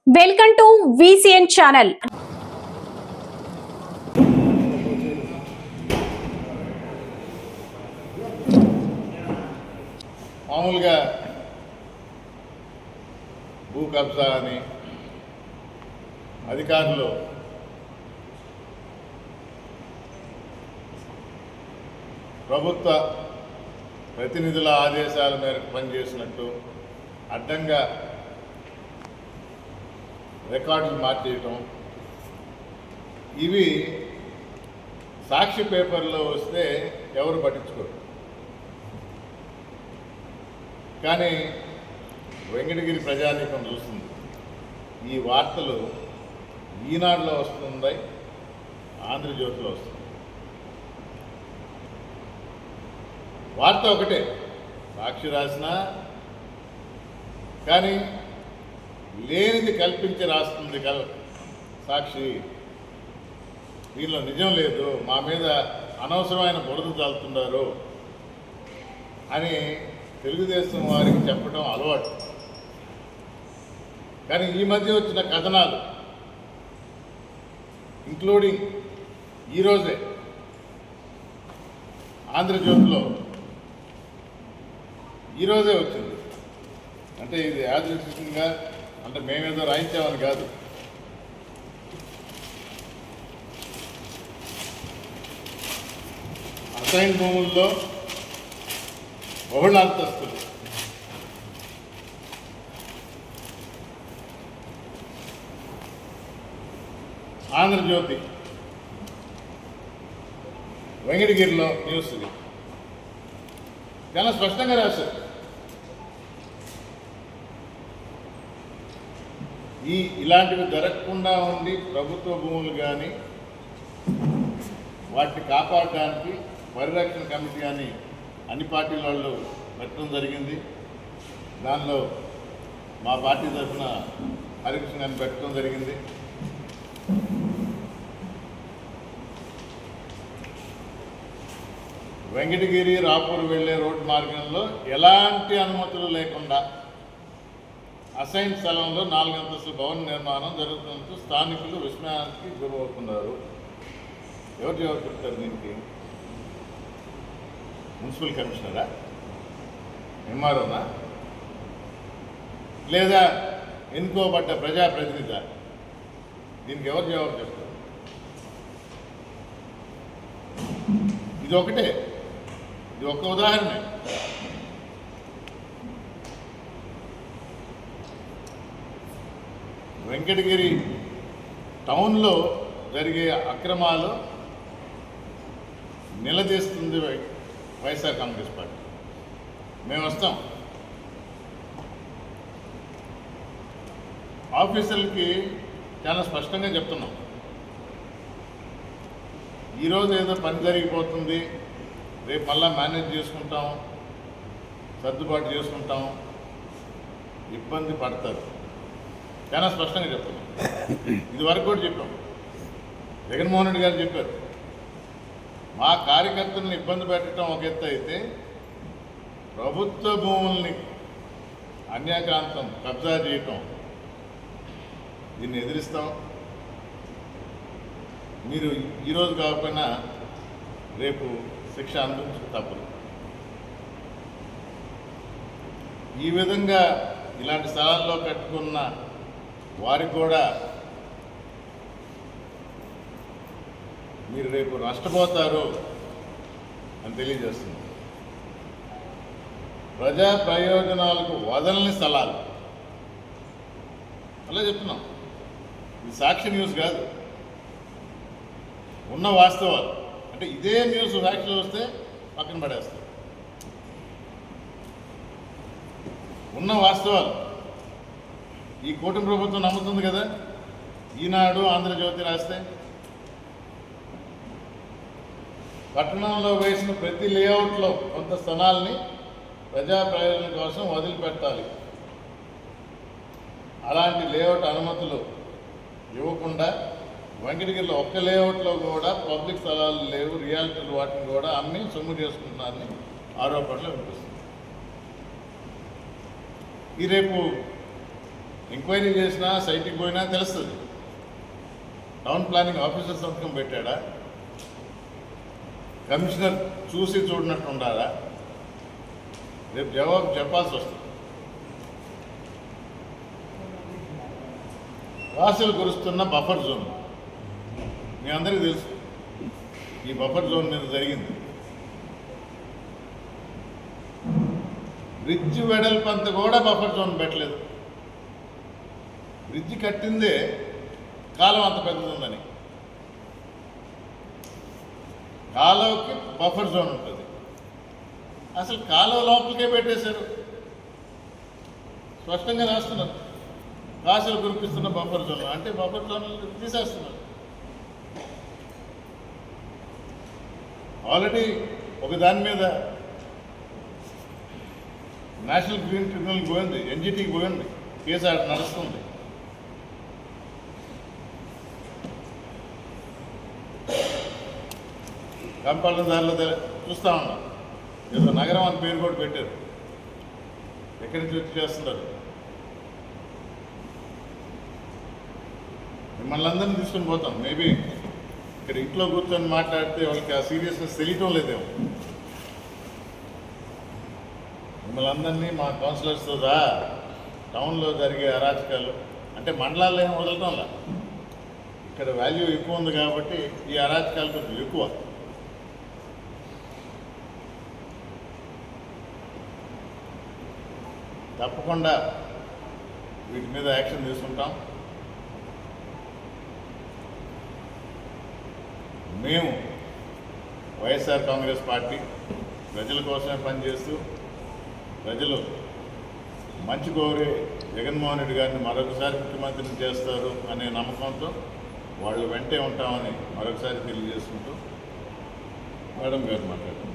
Welcome to VCN channel. మామూలుగా భూ కబ్జా అని అధికారులు ప్రభుత్వ ప్రతినిధుల ఆదేశాల మేరకు పనిచేసినట్టు అడ్డంగా రికార్డులు మార్చేయటం, ఇవి సాక్షి పేపర్లో వస్తే ఎవరు పట్టించుకోరు. కానీ వెంకటగిరి ప్రజానీకం చూస్తుంది. ఈ వార్తలు ఈనాడులో వస్తుంది, ఆంధ్రజ్యోతిలో వస్తుంది. వార్త ఒకటే, సాక్షి రాసినా కానీ లేనిది కల్పించి రాస్తుంది సాక్షి. దీనిలో నిజం లేదు, మా మీద అనవసరమైన బురద చాలుతున్నారు అని తెలుగుదేశం వారికి చెప్పడం అలవాటు. కానీ ఈ మధ్య వచ్చిన కథనాలు, ఇంక్లూడింగ్ ఈరోజే ఆంధ్రజ్యోతిలో ఈరోజే వచ్చింది. అంటే ఇది యాదృచ్ఛికంగా, అంటే మేమేదో రాయించామని కాదు. అసైన్ భూముల్లో బహుళ అంతస్తులు, ఆంధ్రజ్యోతి వెంకటగిరిలో న్యూస్ ఇది చాలా స్పష్టంగా రాశారు. ఇలాంటివి జరగకుండా ఉండి ప్రభుత్వ భూములు కానీ వాటిని కాపాడడానికి పరిరక్షణ కమిటీ కానీ అన్ని పార్టీల వాళ్ళు పెట్టడం జరిగింది. దానిలో మా పార్టీ తరఫున హరికృష్ణ గారిని పెట్టడం జరిగింది. వెంకటగిరి రాపూర్ వెళ్లే రోడ్డు మార్గంలో ఎలాంటి అనుమతులు లేకుండా అసైన్ స్థలంలో 4 అంతస్తుల భవన నిర్మాణం జరుగుతున్నట్టు స్థానికులు విస్మయానికి గురవుతున్నారు. ఎవరు జవాబు చెప్తారు దీనికి? మున్సిపల్ కమిషనరా, ఎంఆర్ఓనా, లేదా ఎన్నుకోబడ్డ ప్రజాప్రతినిధి? దీనికి ఎవరు జవాబు చెప్తారు? ఇది ఒకటే, ఇది ఒక ఉదాహరణ. వెంకటగిరి టౌన్లో జరిగే అక్రమాలు నిలదీస్తుంది వైఎస్ఆర్ కాంగ్రెస్ పార్టీ. మేము వస్తాం. ఆఫీసర్లకి చాలా స్పష్టంగా చెప్తున్నాం, ఈరోజు ఏదో పని జరిగిపోతుంది, రేపు మళ్ళా మేనేజ్ చేసుకుంటాం, సర్దుబాటు చేసుకుంటాం, ఇబ్బంది పడతారు. చాలా స్పష్టంగా చెప్తున్నాం. ఇది వరకు కూడా చెప్పాం. జగన్మోహన్ రెడ్డి గారు చెప్పారు, మా కార్యకర్తలను ఇబ్బంది పెట్టడం ఒక ఎత్తు అయితే ప్రభుత్వ భూముల్ని అన్యాక్రాంతం కబ్జా చేయటం, దీన్ని ఎదిరిస్తాం. మీరు ఈరోజు కాకపోయినా రేపు శిక్ష అనుభవించక తప్పదు. ఈ విధంగా ఇలాంటి స్థలాల్లో కట్టుకున్న వారికి కూడా మీరు రేపు నష్టపోతారు అని తెలియజేస్తుంది. ప్రజా ప్రయోజనాలకు వదలని స్థలాలు అలా చెప్తున్నాం. ఇది సాక్షి న్యూస్ కాదు, ఉన్న వాస్తవాలు. అంటే ఇదే న్యూస్ సాక్షిలో వస్తే పక్కన పడేస్తారు. ఉన్న వాస్తవాలు ఈ కూటమి ప్రభుత్వం నమ్ముతుంది కదా. ఈనాడు, ఆంధ్రజ్యోతి రాస్తే పట్టణంలో వేసిన ప్రతి లేఅవుట్లో కొంత స్థలాల్ని ప్రజా ప్రయోజనం కోసం వదిలిపెట్టాలి. అలాంటి లేఅవుట్ అనుమతులు ఇవ్వకుండా వెంకటగిరిలో ఒక్క లేఅవుట్లో కూడా పబ్లిక్ స్థలాలు లేవు, రియాలిటీలు వాటిని కూడా అమ్మి సొమ్ము చేసుకుంటున్నారని ఆరోపణలు వినిపిస్తుంది. ఈ రేపు ఎంక్వైరీ చేసినా సైట్కి పోయినా తెలుస్తుంది. టౌన్ ప్లానింగ్ ఆఫీసర్ సంతకం పెట్టాడా, కమిషనర్ చూసి చూడనట్టు ఉండాలా, రేపు జవాబు చెప్పాల్సి వస్తుంది. వాసులు కురుస్తున్న బఫర్ జోన్ మీ అందరికీ తెలుసు. ఈ బఫర్ జోన్ మీద జరిగింది. బ్రిడ్జ్ వెడల్పంత కూడా బఫర్ జోన్ పెట్టలేదు. బ్రిడ్జ్ కట్టిందే కాలం అంత పెద్దదుందని. కాలువకి బఫర్ జోన్ ఉంటుంది, అసలు కాలువ లోపలికే పెట్టేశారు. స్పష్టంగా రాస్తున్నారు, కాసులు కురిపిస్తున్న బఫర్ జోన్ అంటే బఫర్ జోన్ తీసేస్తున్నారు. ఆల్రెడీ ఒక దాని మీద నేషనల్ గ్రీన్ ట్రిబ్యునల్ పోయింది, ఎన్జిటికి పోయింది, కేసు ఆడ నడుస్తుంది. కంపల్సరీ దారిలో చూస్తూ ఉన్నాం. ఏదో నగరం అని పేరు కూడా పెట్టారు. ఎక్కడి నుంచి వచ్చి చేస్తున్నారు? మిమ్మల్ని అందరినీ తీసుకొని పోతాం. మేబీ ఇక్కడ ఇంట్లో కూర్చొని మాట్లాడితే వాళ్ళకి ఆ సీరియస్నెస్ తెలియటం లేదేమో. మిమ్మల్ని అందరినీ మా కౌన్సిలర్స్తో టౌన్లో జరిగే అరాచకాలు అంటే మండలాల్లో ఏం వదలటంలా, ఇక్కడ వాల్యూ ఎక్కువ ఉంది కాబట్టి ఈ అరాచకాలు కొంచెం ఎక్కువ. తప్పకుండా వీటి మీద యాక్షన్ తీసుకుంటాం. మేము వైఎస్ఆర్ కాంగ్రెస్ పార్టీ ప్రజల కోసమే పనిచేస్తూ ప్రజలు మంచి కోరే జగన్మోహన్ రెడ్డి గారిని మరొకసారి ముఖ్యమంత్రిని చేస్తారు అనే నమ్మకంతో వాళ్ళు వెంటే ఉంటామని మరొకసారి తెలియజేసుకుంటూ మేడం గారు మాట్లాడారు.